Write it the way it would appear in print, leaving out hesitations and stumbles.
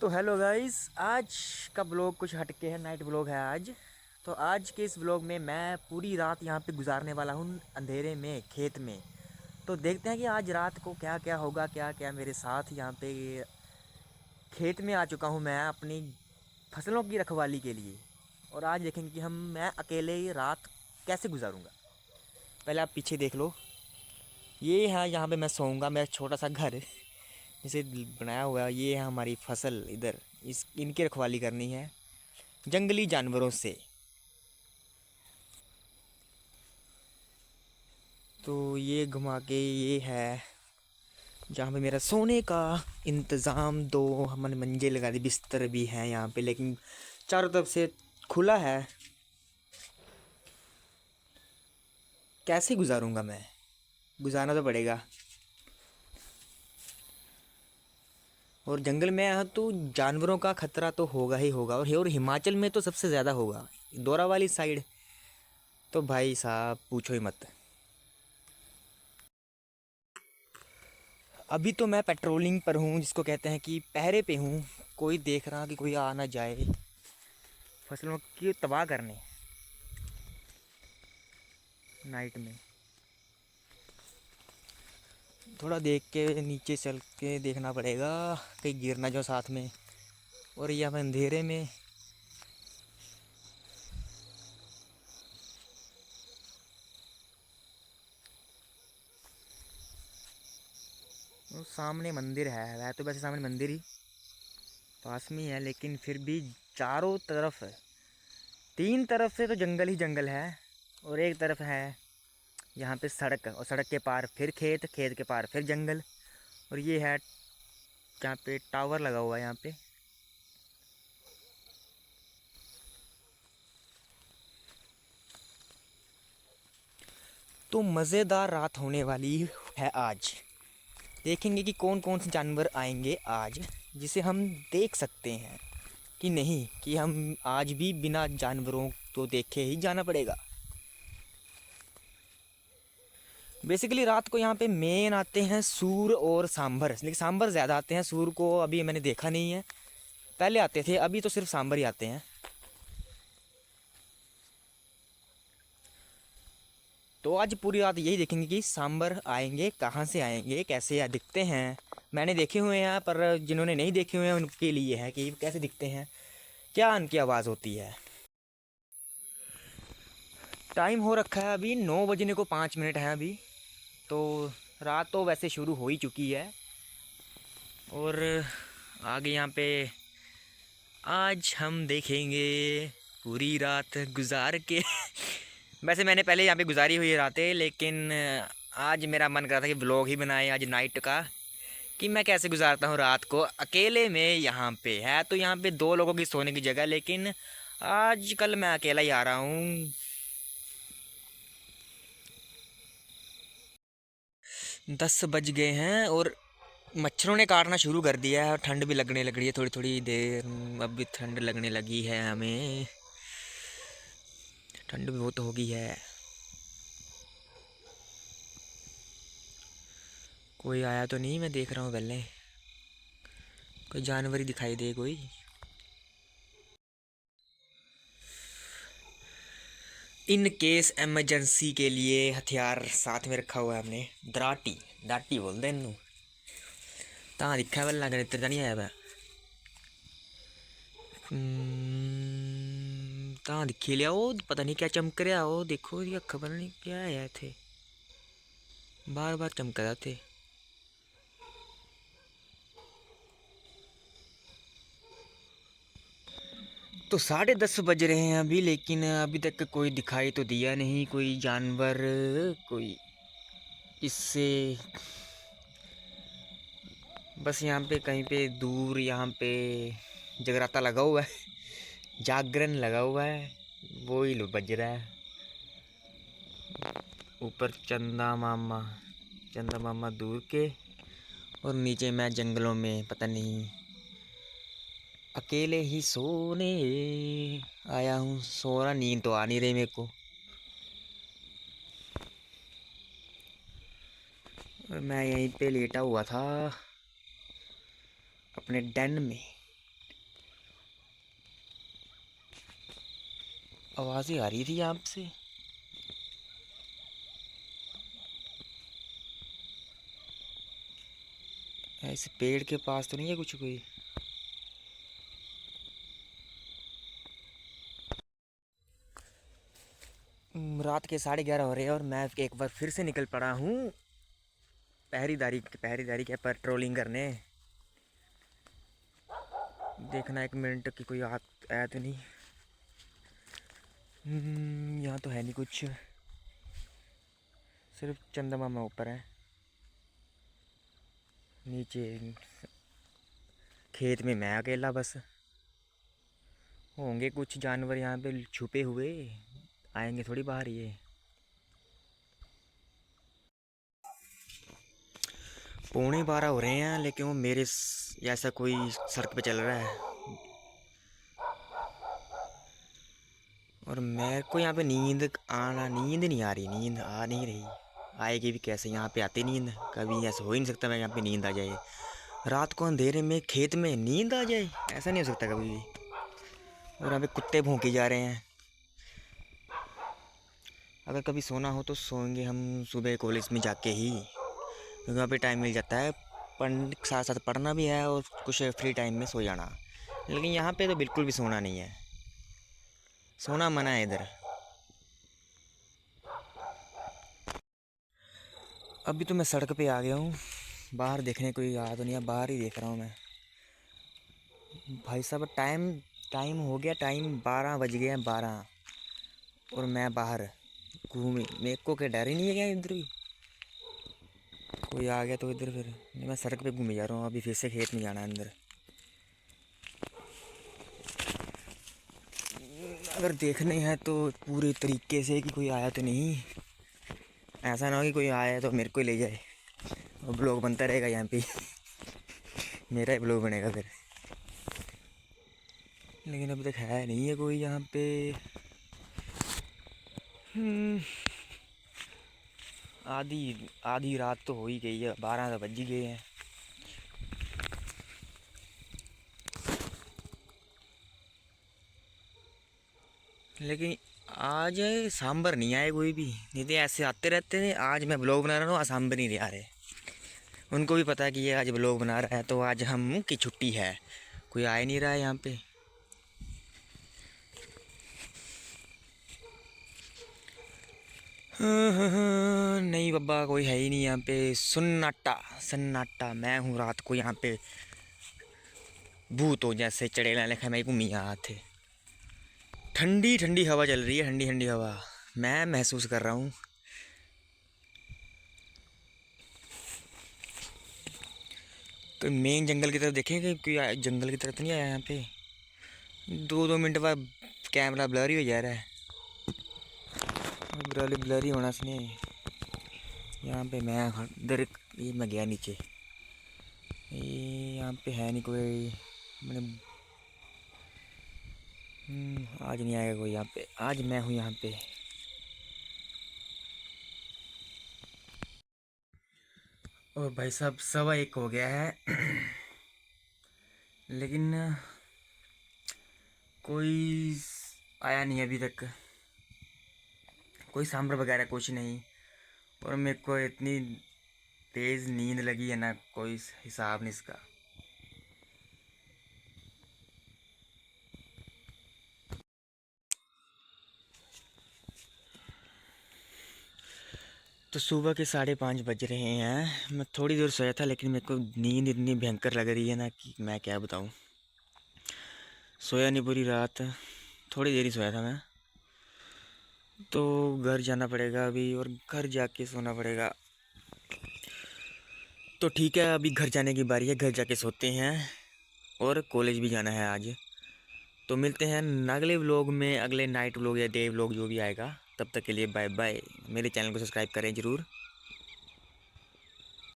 तो hello guys, आज का ब्लॉग कुछ हटके है। नाइट ब्लॉग है आज। तो आज के इस ब्लॉग में मैं पूरी रात यहाँ पे गुजारने वाला हूँ, अंधेरे में, खेत में। तो देखते हैं कि आज रात को क्या क्या होगा, क्या क्या मेरे साथ यहाँ पे। खेत में आ चुका हूँ मैं अपनी फसलों की रखवाली के लिए। और आज देखेंगे कि मैं अकेले ही रात कैसे गुजारूँगा। पहले आप पीछे देख लो, ये है यहाँ पे मैं सोऊंगा, मेरा छोटा सा घर जिसे बनाया हुआ है। ये है हमारी फसल, इधर इस इनकी रखवाली करनी है जंगली जानवरों से। तो ये घुमा के ये है जहाँ पे मेरा सोने का इंतज़ाम। दो हमने मंजे लगा दी, बिस्तर भी है यहाँ पे, लेकिन चारों तरफ से खुला है। कैसे गुजारूंगा मैं? गुजारना तो पड़ेगा। और जंगल में आया तो जानवरों का खतरा तो होगा ही होगा। और हिमाचल में तो सबसे ज़्यादा होगा, दौरा वाली साइड। तो भाई साहब पूछो ही मत। अभी तो मैं पेट्रोलिंग पर हूँ, जिसको कहते हैं कि पहरे पे हूँ। कोई देख रहा कि कोई आ ना जाए फसलों की तबाह करने नाइट में। थोड़ा देख के नीचे चल के देखना पड़ेगा, कहीं गिर ना जाओ साथ में। और ये हम अंधेरे में। वो सामने मंदिर है तो वैसे सामने मंदिर ही पास में ही है, लेकिन फिर भी चारों तरफ, तीन तरफ से तो जंगल ही जंगल है। और एक तरफ है यहाँ पे सड़क, और सड़क के पार फिर खेत, खेत के पार फिर जंगल। और ये है जहाँ पे टावर लगा हुआ है यहाँ पे। तो मज़ेदार रात होने वाली है आज। देखेंगे कि कौन कौन से जानवर आएंगे आज, जिसे हम देख सकते हैं कि नहीं, कि हम आज भी बिना जानवरों तो देखे ही जाना पड़ेगा। बेसिकली रात को यहाँ पे मेन आते हैं सूर और सांभर, लेकिन सांभर ज़्यादा आते हैं, सूर को अभी मैंने देखा नहीं है। पहले आते थे, अभी तो सिर्फ सांभर ही आते हैं। तो आज पूरी रात यही देखेंगे कि सांभर आएंगे, कहाँ से आएंगे, कैसे दिखते हैं। मैंने देखे हुए हैं, पर जिन्होंने नहीं देखे हुए हैं उनके लिए है कि कैसे दिखते हैं, क्या उनकी आवाज़ होती है। टाइम हो रखा है अभी 9 बजने को 5 मिनट है अभी। तो रात तो वैसे शुरू हो ही चुकी है। और आगे यहाँ पे आज हम देखेंगे पूरी रात गुजार के वैसे मैंने पहले यहाँ पे गुजारी हुई रातें, लेकिन आज मेरा मन कर रहा था कि ब्लॉग ही बनाए आज नाइट का, कि मैं कैसे गुजारता हूँ रात को अकेले में। यहाँ पे है तो यहाँ पे दो लोगों की सोने की जगह, लेकिन आज कल मैं अकेला ही आ रहा हूँ। 10 बज गए हैं और मच्छरों ने काटना शुरू कर दिया है, और ठंड भी लगने लग रही है थोड़ी थोड़ी देर। अब भी ठंड लगने लगी है हमें, ठंड भी बहुत हो गई है। कोई आया तो नहीं, मैं देख रहा हूँ पहले, कोई जानवर ही दिखाई दे कोई। इन केस एमरजेंसी के लिए हथियार साथ में रखा हुआ है हमने। दराटी, दाटी बोलते हैं इनू। तां दिखा पहला अगर इधर नहीं आया मैं। तां दिखी लिया, वो पता नहीं क्या चमक रहा, वो देखो ये अख पता नहीं क्या है थे, बार बार चमक रहा थे। तो 10:30 बज रहे हैं अभी, लेकिन अभी तक कोई दिखाई तो दिया नहीं, कोई जानवर, कोई इससे। बस यहाँ पे कहीं पे दूर, यहाँ पे जगराता लगा हुआ है, जागरण लगा हुआ है, वो ही लो बज रहा है। ऊपर चंदा मामा दूर के, और नीचे मैं जंगलों में पता नहीं अकेले ही सोने आया हूँ। सो रहा, नींद तो आ नहीं रही मेरे को। और मैं यहीं पे लेटा हुआ था अपने डेन में। आवाज़ें आ रही थी यहाँ से। ऐसे पेड़ के पास तो नहीं है कुछ कोई? रात के 11:30 हो रहे हैं और मैं एक बार फिर से निकल पड़ा हूँ पहरीदारी के पेट्रोलिंग करने। देखना 1 मिनट कि कोई आया तो नहीं। यहाँ तो है नहीं कुछ, सिर्फ चंदा मामा ऊपर है। नीचे खेत में मैं अकेला बस। होंगे कुछ जानवर यहाँ पे छुपे हुए, आएंगे थोड़ी बाहर ये। पौने 12 हो रहे हैं लेकिन वो मेरे जैसा कोई सड़क पे चल रहा है। और मेरे को यहाँ पे नींद नहीं आ रही, नींद आ नहीं रही। आएगी भी कैसे, यहाँ पे आती नींद कभी, ऐसा हो ही नहीं सकता मैं यहाँ पे नींद आ जाए। रात को अंधेरे में खेत में नींद आ जाए, ऐसा नहीं हो सकता कभी भी। और यहाँ पे कुत्ते भौंके जा रहे हैं। अगर कभी सोना हो तो सोएंगे हम सुबह कॉलेज में जाके ही, क्योंकि वहाँ पे टाइम मिल जाता है। पढ़ने के साथ साथ पढ़ना भी है और कुछ फ्री टाइम में सो जाना। लेकिन यहाँ पे तो बिल्कुल भी सोना नहीं है, सोना मना है इधर। अभी तो मैं सड़क पे आ गया हूँ, बाहर देखने कोई आ तो नहीं है, बाहर ही देख रहा हूँ मैं। भाई साहब टाइम टाइम हो गया, टाइम 12 बज गए हैं, 12। और मैं बाहर घूमे, मेरे को क्या डर ही नहीं है क्या इधर भी कोई आ गया तो इधर। फिर नहीं, मैं सड़क पे घूमे जा रहा हूँ, अभी फिर से खेत में जाना है अंदर। अगर देखने हैं तो पूरे तरीके से कि कोई आया तो नहीं, ऐसा ना हो कि कोई आया तो मेरे को ही ले जाए और ब्लॉग बनता रहेगा यहाँ पे। मेरा ही ब्लॉग बनेगा फिर। लेकिन अभी तक है नहीं है कोई यहाँ पे। आधी आधी रात तो हो ही गई है, 12 तो बज ही गए हैं। लेकिन आज सांबर नहीं आए कोई भी, नहीं तो ऐसे आते रहते थे। आज मैं ब्लॉग बना रहा हूँ, आज सांबर नहीं आ रहे। उनको भी पता है कि ये आज ब्लॉग बना रहा है, तो आज हम की छुट्टी है, कोई आ ही नहीं रहा है यहाँ पे। नहीं बाबा, कोई है ही नहीं यहाँ पे, सुन्नाटा सन्नाटा। मैं हूँ रात को यहाँ पे भूत हो जैसे चढ़ेला लेखा मैं घूमी यहाँ थे। ठंडी ठंडी हवा चल रही है, ठंडी ठंडी हवा मैं महसूस कर रहा हूँ। कोई मेन जंगल की तरफ देखेंगे, कोई जंगल की तरफ तो नहीं आया यहाँ पे। 2-2 मिनट बाद कैमरा ब्लर ही हो जा रहा है। ब्लर ही होना से नहीं। यहाँ पे मैं इधर, ये मैं गया नीचे, ये यहाँ पे है नहीं कोई। मैंने आज नहीं आएगा कोई यहाँ पे, आज मैं हूँ यहाँ पे। और भाई साहब 1:15 हो गया है। लेकिन कोई आया नहीं अभी तक, कोई सांभर वगैरह कुछ नहीं। और मेरे को इतनी तेज़ नींद लगी है ना, कोई हिसाब नहीं इसका। तो सुबह के 5:30 बज रहे हैं। मैं थोड़ी देर सोया था लेकिन मेरे को नींद इतनी भयंकर लग रही है ना कि मैं क्या बताऊँ। सोया नहीं पूरी रात, थोड़ी देर ही सोया था मैं। तो घर जाना पड़ेगा अभी, और घर जाके सोना पड़ेगा। तो ठीक है, अभी घर जाने की बारी है, घर जाके सोते हैं। और कॉलेज भी जाना है आज। तो मिलते हैं अगले व्लॉग में, अगले नाइट व्लॉग या डे व्लॉग जो भी आएगा। तब तक के लिए बाय बाय। मेरे चैनल को सब्सक्राइब करें ज़रूर।